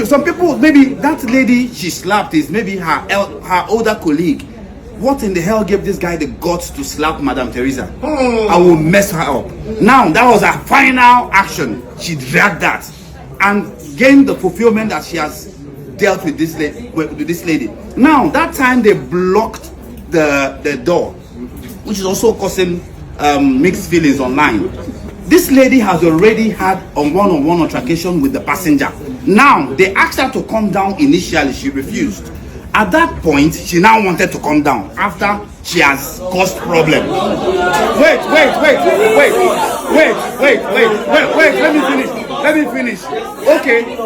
Some people, maybe that lady she slapped is maybe her older colleague. What in the hell gave this guy the guts to slap Madam Teresa? I will mess her up. Now that was her final action. She dragged that and gained the fulfillment that she has dealt with this lady. Now that time they blocked the door, which is also causing mixed feelings online. This lady has already had a one-on-one altercation with the passenger. Now they asked her to come down. Initially she refused. At that point she now wanted to come down after she has caused problem. Wait, let me finish. Okay,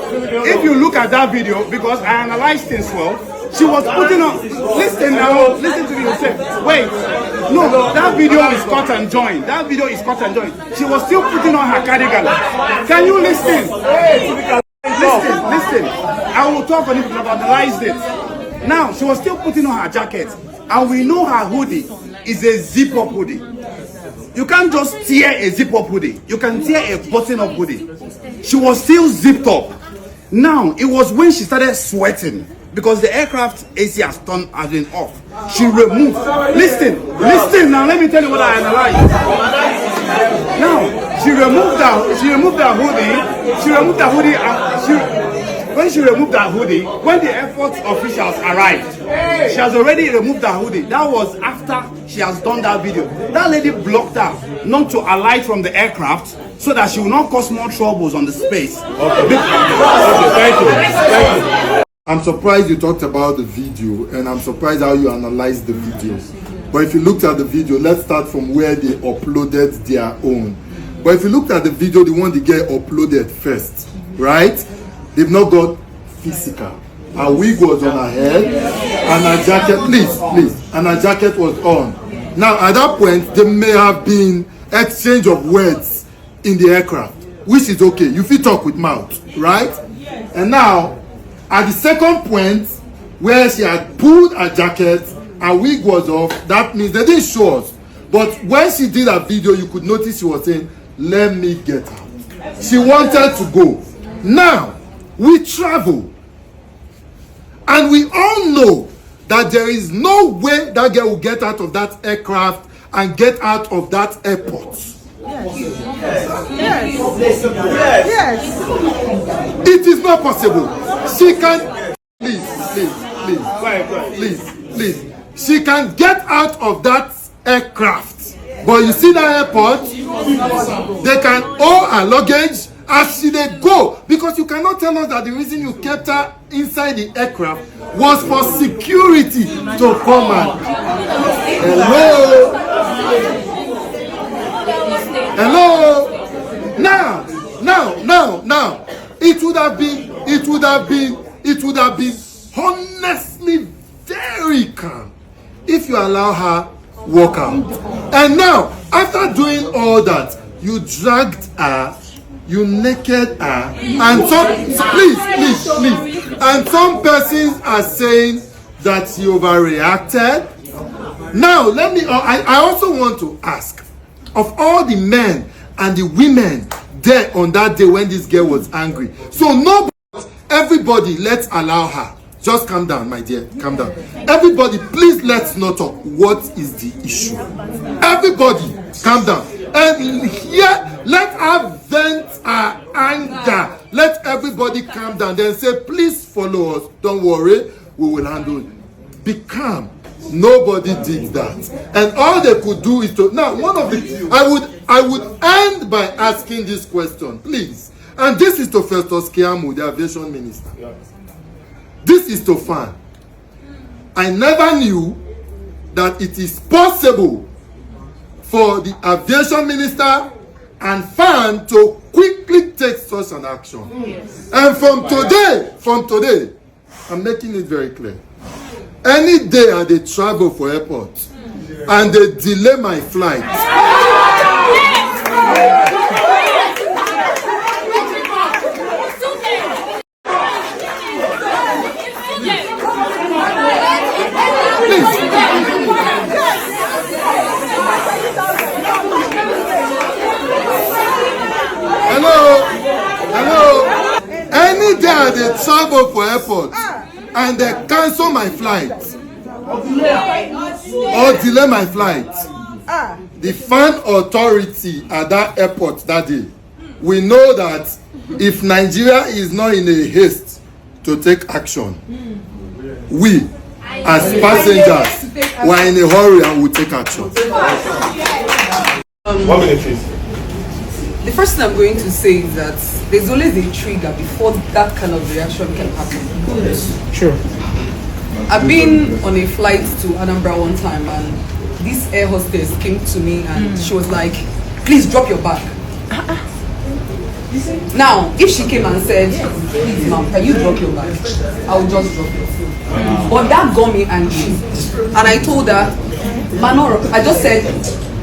if you look at that video, because I analyzed things well, she was putting on, listen to me yourself. Wait, no, that video is cut and joined. She was still putting on her cardigan. Can you listen? Listen. I will talk on it because I've analyzed it. Now, she was still putting on her jacket, and we know her hoodie is a zip-up hoodie. You can't just tear a zip-up hoodie. You can tear a button-up hoodie. She was still zipped up. Now, it was when she started sweating, because the aircraft AC has been off. She removed. Listen. Now, let me tell you what I analyzed. Now, she removed her hoodie. When she removed her hoodie, when the airport officials arrived, she has already removed her hoodie. That was after she has done that video. That lady blocked her not to alight from the aircraft so that she will not cause more troubles on the space. Okay, thank you. I'm surprised you talked about the video, and I'm surprised how you analyzed the video. But if you looked at the video, let's start from where they uploaded their own. But if you looked at the video, the one they get uploaded first, right? They've not got physical. Her wig was on her head, and her jacket, please, and her jacket was on. Now, at that point, there may have been exchange of words in the aircraft, which is okay. You fit talk with mouth, right? And now, at the second point, where she had pulled her jacket, her wig was off, that means they didn't show us. But when she did her video, you could notice she was saying, "Let me get out." She wanted to go. Now, we travel, and we all know that there is no way that girl will get out of that aircraft and get out of that airport. Yes. It is not possible. She can, please. She can get out of that aircraft. But you see that airport, they can hold her luggage as she they go, because you cannot tell us that the reason you kept her inside the aircraft was for security to come and hello. Now it would have been honestly very calm if you allow her walk out. And now, after doing all that, you dragged her, you naked her, and some persons are saying that she overreacted. Now, I also want to ask, of all the men and the women there on that day when this girl was angry, so everybody, let's allow her. Just calm down, my dear, calm down. Everybody, please, let's not talk. What is the issue? Everybody, calm down. And here, let her vent her anger. Let everybody calm down. Then say, please follow us. Don't worry, we will handle it. Be calm. Nobody did that. And all they could do is to... Now, I would end by asking this question, please. And this is to Festus Keyamo, the aviation minister. This is to Fan. I never knew that it is possible for the aviation minister and Fan to quickly take such an action. Yes. And from today, I'm making it very clear. Any day I they travel for airport and they delay my flight, Any day I I dey travel for airport and they cancel my flight or delay my flight, the fine authority at that airport that day we know that if Nigeria is not in a haste to take action, we as passengers were in a hurry and will take action. 1 minute, please. The first thing I'm going to say is that there's always a trigger before that kind of reaction can happen. Sure. I've been on a flight to Anambra one time and this air hostess came to me and she was like, please drop your bag. Now, if she came and said, please ma'am, can you drop your bag? I will just drop your phone. But that got me angry. And I told her, Manoro, I just said,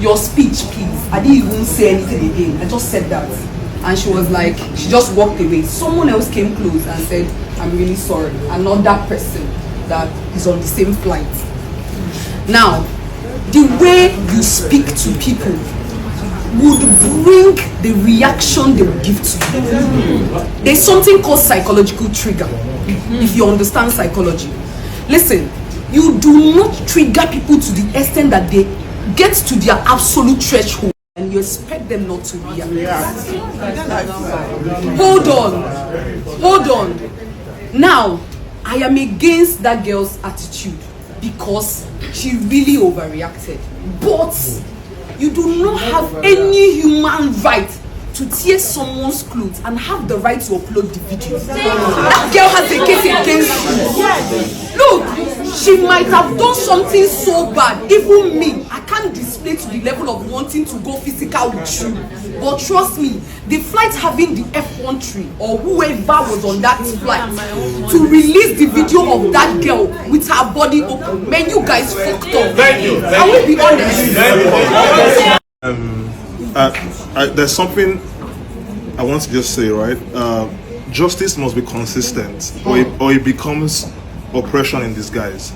your speech please. I didn't even say anything again. I just said that. And she was like, she just walked away. Someone else came close and said, I'm really sorry. And not that person that is on the same flight. Now, the way you speak to people would bring the reaction they will give to you. There's something called psychological trigger, if you understand psychology. Listen, you do not trigger people to the extent that they get to their absolute threshold and you expect them not to react. Hold on. Now, I am against that girl's attitude because she really overreacted. But you do not have any human right to tear someone's clothes and have the right to upload the video. That girl has a case against you. Look, she might have done something so bad. Even me, I can't display to the level of wanting to go physical with you. But trust me, the flight having the F1 tree or whoever was on that flight to release the video of that girl with her body open, man, you guys fucked up. Thank you. I will be honest. There's something I want to just say, right? Justice must be consistent, or it becomes oppression in disguise.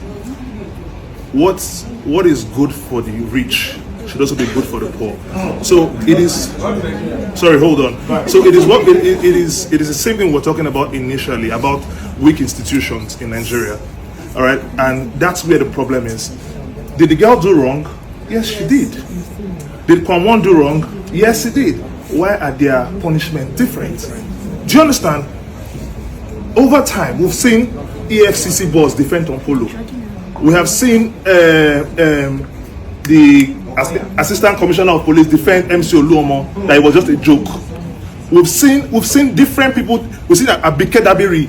What is good for the rich should also be good for the poor. So it is. Sorry, hold on. So it is what it is. It is the same thing we're talking about initially about weak institutions in Nigeria. All right, and that's where the problem is. Did the girl do wrong? Yes, she did. Did Kwamwon do wrong? Yes, he did. Why are their punishment different? Do you understand? Over time, we've seen EFCC boss defend Tompolo. We have seen the Assistant Commissioner of Police defend MC Oluomo that it was just a joke. We've seen different people. We've seen Abike Dabiri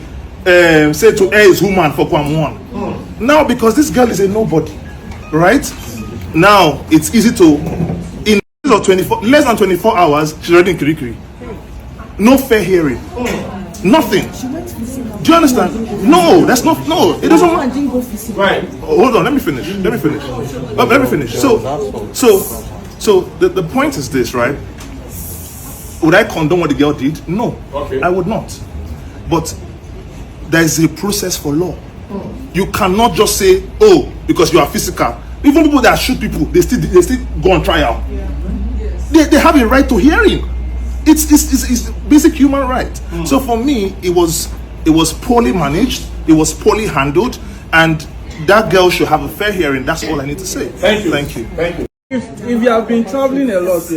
say to air his woman for Kwamwon. Now, because this girl is a nobody, right? Now it's easy to less than 24 hours, she's already in Kirikiri. No fair hearing. Nothing. Do you understand? No, that's not. No, it doesn't. Right. Hold on. Let me finish. So the point is this, right? Would I condone what the girl did? No, Okay. I would not. But there is a process for law. You cannot just say, oh, because you are physical. Even people that shoot people, they still go on trial. They have a right to hearing. It's basic human right. So for me, it was poorly managed, it was poorly handled, and that girl should have a fair hearing. That's all I need to say. Thank you. Thank you. Thank you. If you have been traveling a lot,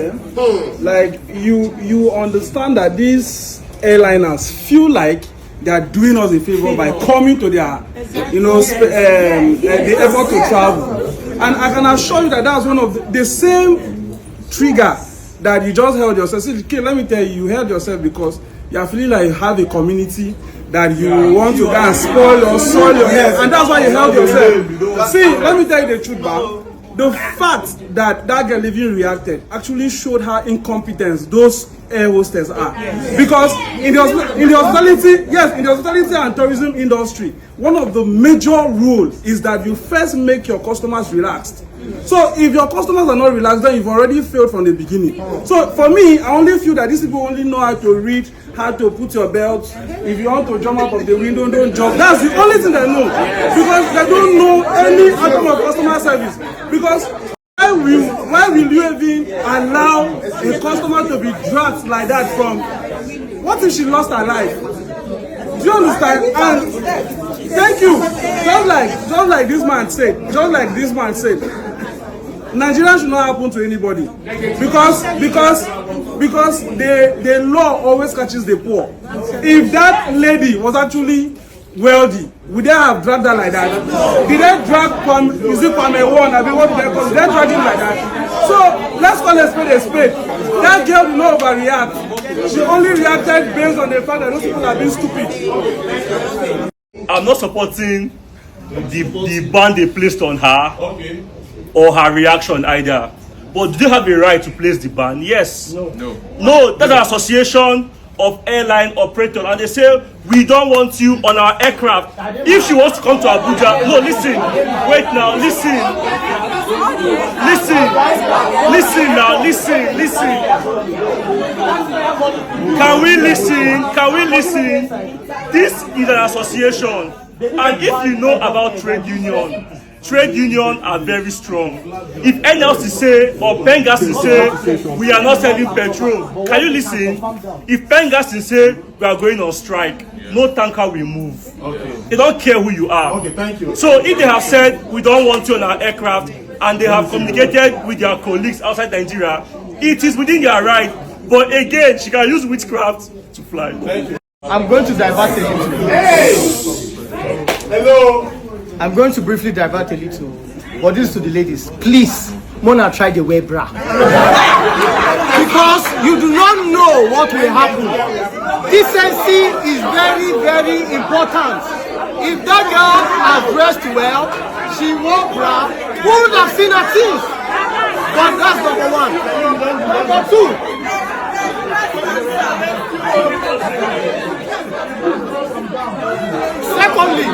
like you understand that these airliners feel like they are doing us a favor by coming to their, the effort to travel. And I can assure you that that's one of the same trigger that you just held yourself. See, okay, let me tell you, you held yourself because you are feeling like you have a community that you want to go and spoil your head, and that's why you held yourself. See, let me tell you the truth, man. The fact that girl even reacted actually showed how incompetent those air hostess are. Because in the hospitality and tourism industry, one of the major rules is that you first make your customers relaxed. So if your customers are not relaxed, then you've already failed from the beginning. So for me, I only feel that these people only know how to read, how to put your belt. If you want to jump out of the window, don't jump. That's the only thing they know. Because they don't know any atom of customer service. Because why will you even allow a customer to be dragged like that from? What if she lost her life? Do you understand? And thank you. Just like this man said, Nigeria should not happen to anybody because the law always catches the poor. If that lady was actually wealthy, would they have dragged her like that? Did they drag Kwame one? I mean, what did they call? Did they drag him like that? So let's call a spade. That girl did not overreact. She only reacted based on the fact that those people are being stupid. I'm not supporting the ban they placed on her or her reaction either. But do they have a right to place the ban? Yes. No, that's an association of airline operators, and they say we don't want you on our aircraft. If she wants to come to Abuja, no, listen, wait now, listen now, listen. Can we listen? This is an association, and if you know about trade unions are very strong. If NLC say or Pengas say we are not selling petrol, can you listen? If Pengas say we are going on strike, no tanker will move. They don't care who you are. Thank you. So if they have said we don't want you on our aircraft and they have communicated with their colleagues outside Nigeria, it is within their right. But again, she can use witchcraft to fly. Thank you. I'm going to divert a little. Hey! Hello! I'm going to briefly divert a little. But this is to the ladies. Please, Mona, try the wear bra. Because you do not know what will happen. Decency is very, very important. If that girl has dressed well, she wore bra, who would have seen her teeth? But that's number one. Number two. Secondly,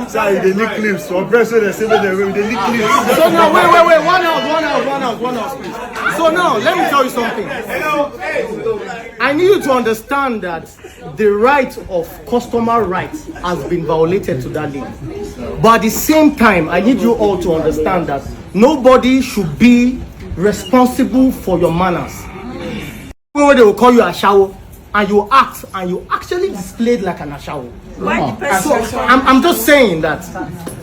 Sorry, they need clips. So pressure they say they need clips. so now, wait. One house, please. So now, let me tell you something. I need you to understand that the right of customer rights has been violated to that lady. But at the same time, I need you all to understand that nobody should be responsible for your manners. When they will call you a shower, and you act, and you actually displayed like an ashawo. So I'm just saying that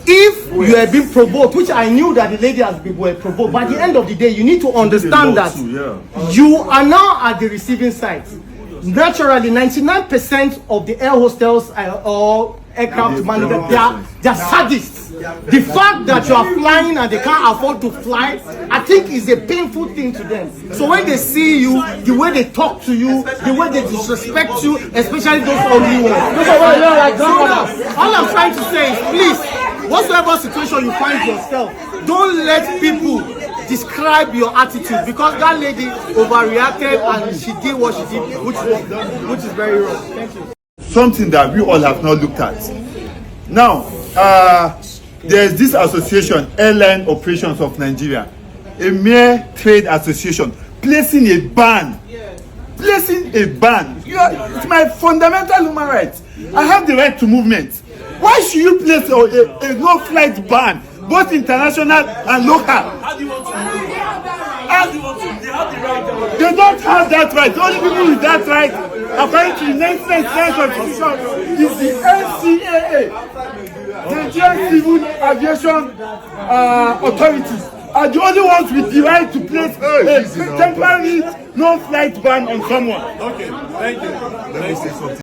if you have been provoked, which I knew that the lady has been provoked, by the end of the day, you need to understand that you are now at the receiving side. Naturally, 99% of the air hostels or aircraft managers, they are sadists. The fact that you are flying and they can't afford to fly, I think is a painful thing to them. So when they see you, the way they talk to you, the way they disrespect you, especially those ugly ones. So now, all I'm trying to say is, please, whatsoever situation you find yourself, don't let people describe your attitude, because that lady overreacted and she did what she did, which is very wrong. Thank you. Something that we all have not looked at. Now, there's this association, Airline Operations of Nigeria, a mere trade association, placing a ban. It's my fundamental human right. I have the right to movement. Why should you place a no-flight ban, both international and local? How do you want to? They have the right. They don't have that right. The only people with that right, according to the 1999 Constitution, is the NCAA, the Nigerian Civil Aviation Authorities, are the only ones with the right to place a temporary no-flight ban on someone. Okay, thank you. Let me say something.